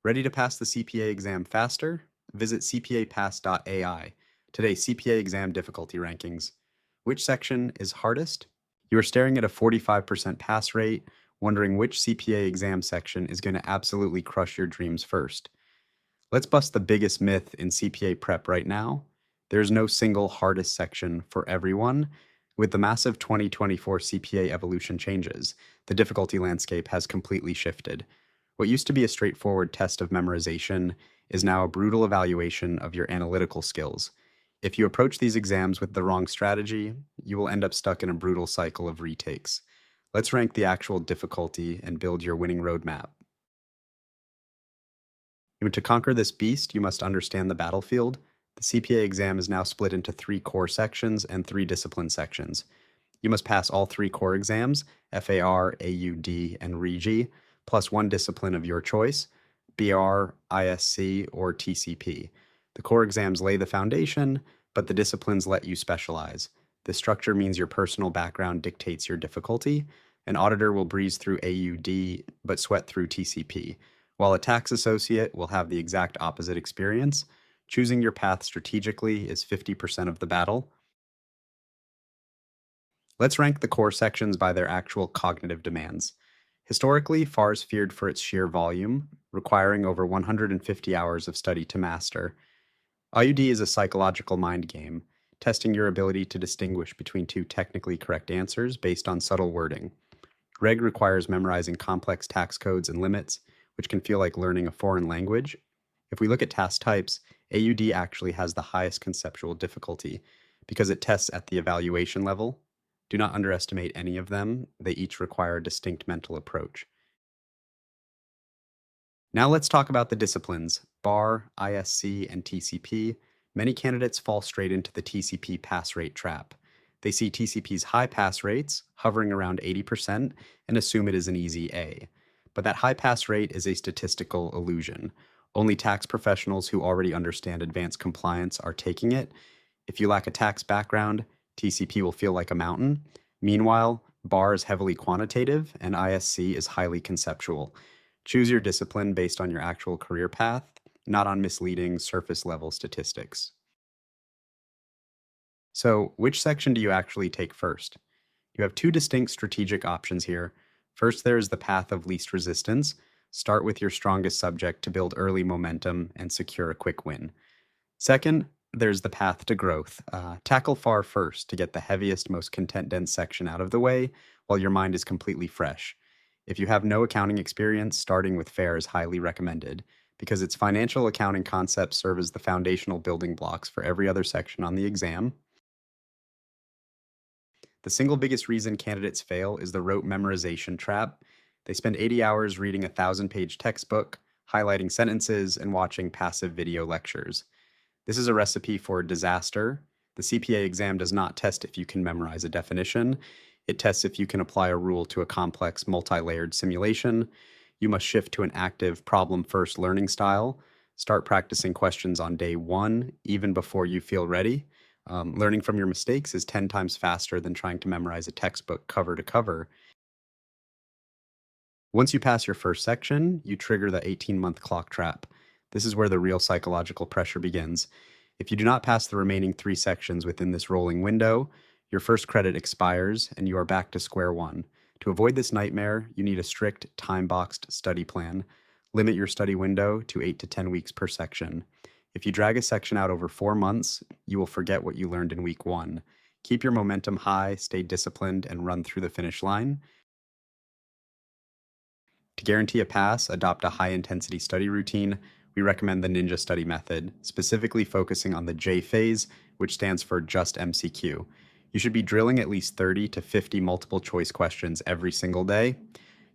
Ready to pass the CPA exam faster? Visit cpapass.ai. Today's CPA exam difficulty rankings. Which section is hardest? You are staring at a 45% pass rate, wondering which CPA exam section is going to absolutely crush your dreams first. Let's bust the biggest myth in CPA prep right now. There's no single hardest section for everyone. With the massive 2024 CPA Evolution changes, the difficulty landscape has completely shifted. What used to be a straightforward test of memorization is now a brutal evaluation of your analytical skills. If you approach these exams with the wrong strategy, you will end up stuck in a brutal cycle of retakes. Let's rank the actual difficulty and build your winning roadmap. To conquer this beast, you must understand the battlefield. The CPA exam is now split into 3 core sections and 3 discipline sections. You must pass all 3 core exams, FAR, AUD, and REGI, plus 1 discipline of your choice, BR, ISC, or TCP. The core exams lay the foundation, but the disciplines let you specialize. This structure means your personal background dictates your difficulty. An auditor will breeze through AUD, but sweat through TCP, while a tax associate will have the exact opposite experience. Choosing your path strategically is 50% of the battle. Let's rank the core sections by their actual cognitive demands. Historically, FAR is feared for its sheer volume, requiring over 150 hours of study to master. IUD is a psychological mind game, testing your ability to distinguish between 2 technically correct answers based on subtle wording. Reg requires memorizing complex tax codes and limits, which can feel like learning a foreign language. If we look at task types, AUD actually has the highest conceptual difficulty because it tests at the evaluation level. Do not underestimate any of them. They each require a distinct mental approach. Now let's talk about the disciplines, BAR, ISC, and TCP. Many candidates fall straight into the TCP pass rate trap. They see TCP's high pass rates, hovering around 80%, and assume it is an easy A. But that high pass rate is a statistical illusion. Only tax professionals who already understand advanced compliance are taking it. If you lack a tax background, TCP will feel like a mountain. Meanwhile, BAR is heavily quantitative and ISC is highly conceptual. Choose your discipline based on your actual career path, not on misleading surface-level statistics. So, which section do you actually take first? You have 2 distinct strategic options here. First, there is the path of least resistance. Start with your strongest subject to build early momentum and secure a quick win. Second, there's the path to growth. Tackle FAR first to get the heaviest, most content-dense section out of the way while your mind is completely fresh. If you have no accounting experience, starting with FAIR is highly recommended because its financial accounting concepts serve as the foundational building blocks for every other section on the exam. The single biggest reason candidates fail is the rote memorization trap. They spend 80 hours reading a 1,000-page textbook, highlighting sentences, and watching passive video lectures. This is a recipe for disaster. The CPA exam does not test if you can memorize a definition. It tests if you can apply a rule to a complex, multi-layered simulation. You must shift to an active, problem-first learning style. Start practicing questions on day 1, even before you feel ready. Learning from your mistakes is 10 times faster than trying to memorize a textbook cover to cover. Once you pass your first section, you trigger the 18-month clock trap. This is where the real psychological pressure begins. If you do not pass the remaining 3 sections within this rolling window, your first credit expires and you are back to square one. To avoid this nightmare, you need a strict, time-boxed study plan. Limit your study window to 8 to 10 weeks per section. If you drag a section out over 4 months, you will forget what you learned in week 1. Keep your momentum high, stay disciplined, and run through the finish line. To guarantee a pass, adopt a high-intensity study routine. We recommend the Ninja Study method, specifically focusing on the J phase, which stands for Just MCQ. You should be drilling at least 30 to 50 multiple choice questions every single day.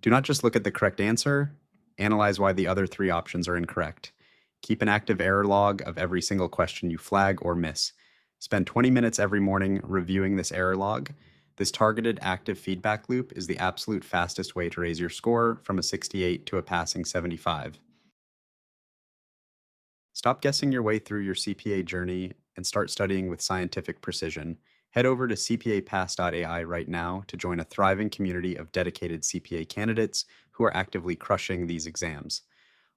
Do not just look at the correct answer, analyze why the other 3 options are incorrect. Keep an active error log of every single question you flag or miss. Spend 20 minutes every morning reviewing this error log. This targeted active feedback loop is the absolute fastest way to raise your score from a 68 to a passing 75. Stop guessing your way through your CPA journey and start studying with scientific precision. Head over to cpapass.ai right now to join a thriving community of dedicated CPA candidates who are actively crushing these exams.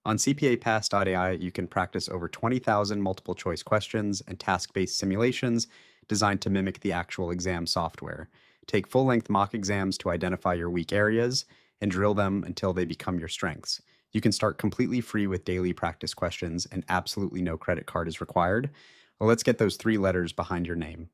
On CPAPass.ai, you can practice over 20,000 multiple choice questions and task based simulations designed to mimic the actual exam software. Take full length mock exams to identify your weak areas and drill them until they become your strengths. You can start completely free with daily practice questions, and absolutely no credit card is required. Well, let's get those three letters behind your name.